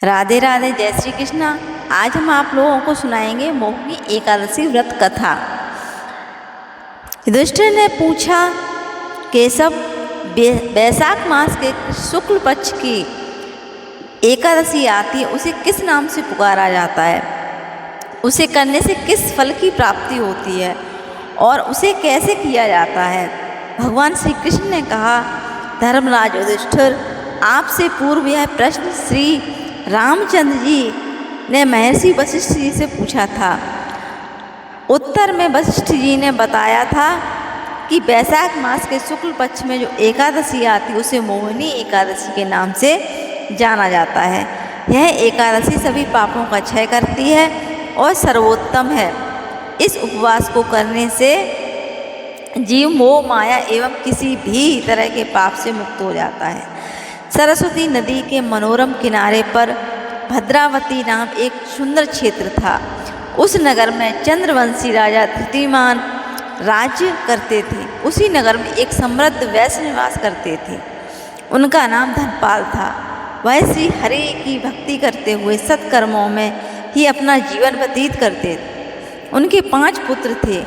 राधे राधे, जय श्री कृष्णा। आज हम आप लोगों को सुनाएंगे मोहिनी एकादशी व्रत कथा। युधिष्ठिर ने पूछा, केशव, वैशाख मास के शुक्ल पक्ष की एकादशी आती है, उसे किस नाम से पुकारा जाता है? उसे करने से किस फल की प्राप्ति होती है और उसे कैसे किया जाता है? भगवान श्री कृष्ण ने कहा, धर्मराज युधिष्ठिर, आपसे पूर्व यह प्रश्न श्री रामचंद्र जी ने महर्षि वशिष्ठ जी से पूछा था। उत्तर में वशिष्ठ जी ने बताया था कि वैशाख मास के शुक्ल पक्ष में जो एकादशी आती है उसे मोहिनी एकादशी के नाम से जाना जाता है। यह एकादशी सभी पापों का क्षय करती है और सर्वोत्तम है। इस उपवास को करने से जीव मोह माया एवं किसी भी तरह के पाप से मुक्त हो जाता है। सरस्वती नदी के मनोरम किनारे पर भद्रावती नाम एक सुंदर क्षेत्र था। उस नगर में चंद्रवंशी राजा धृतिमान राज्य करते थे। उसी नगर में एक समृद्ध वैश्य निवास करते थे। उनका नाम धनपाल था। वह श्री हरि की भक्ति करते हुए सत्कर्मों में ही अपना जीवन व्यतीत करते थे। उनके 5 पुत्र थे,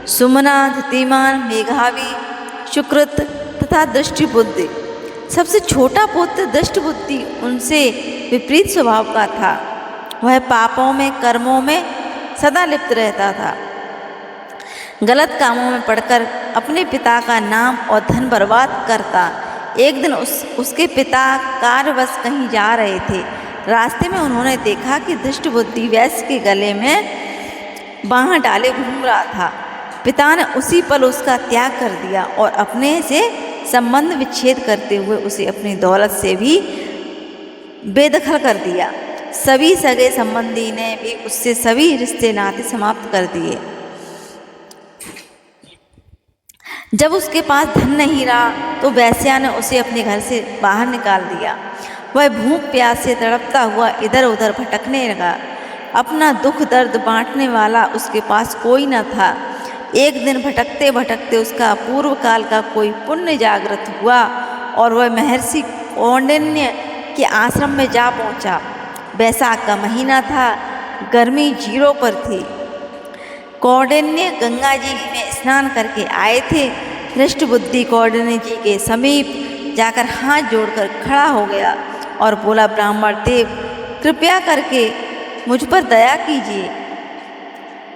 सुमना, धृतिमान, मेघावी, सुकृत तथा दृष्टिबुद्धि। सबसे छोटा पुत्र दृष्टिबुद्धि उनसे विपरीत स्वभाव का था। वह पापों में, कर्मों में सदा लिप्त रहता था। गलत कामों में पड़कर अपने पिता का नाम और धन बर्बाद करता। एक दिन उसके पिता कार्यवश कहीं जा रहे थे। रास्ते में उन्होंने देखा कि दृष्टिबुद्धि वैश्य के गले में बाँह डाले घूम रहा था। पिता ने उसी पल उसका त्याग कर दिया और अपने से संबंध विच्छेद करते हुए उसे अपनी दौलत से भी बेदखल कर दिया। सभी सगे संबंधी ने भी उससे सभी रिश्ते नाते समाप्त कर दिए। जब उसके पास धन नहीं रहा तो वैश्या ने उसे अपने घर से बाहर निकाल दिया। वह भूख प्यास से तड़पता हुआ इधर उधर भटकने लगा। अपना दुख दर्द बांटने वाला उसके पास कोई न था। एक दिन भटकते भटकते उसका पूर्व काल का कोई पुण्य जागृत हुआ और वह महर्षि कौंडिन्य के आश्रम में जा पहुंचा। वैशाख का महीना था, गर्मी 0 पर थी। कौंडिन्य गंगा जी में स्नान करके आए थे। दृष्टिबुद्धि कौंडिन्य जी के समीप जाकर हाथ जोड़कर खड़ा हो गया और बोला, ब्राह्मण देव, कृपया करके मुझ पर दया कीजिए।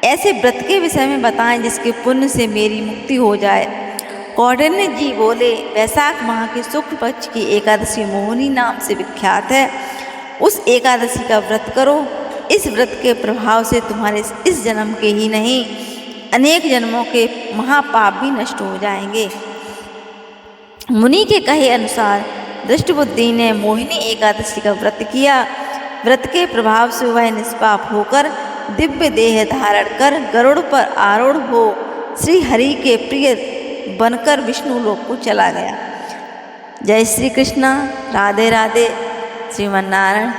ऐसे व्रत के विषय में बताएं जिसके पुण्य से मेरी मुक्ति हो जाए। कौंडिन्य जी बोले, वैशाख माह के शुक्ल पक्ष की एकादशी मोहिनी नाम से विख्यात है। उस एकादशी का व्रत करो। इस व्रत के प्रभाव से तुम्हारे इस जन्म के ही नहीं, अनेक जन्मों के महापाप भी नष्ट हो जाएंगे। मुनि के कहे अनुसार दृष्टिबुद्धि ने मोहिनी एकादशी का व्रत किया। व्रत के प्रभाव से वह निष्पाप होकर दिव्य देह धारण कर गरुड़ पर आरूढ़ हो श्री हरि के प्रिय बनकर विष्णु लोक को चला गया। जय श्री कृष्णा। राधे राधे। श्रीमन्नारायण।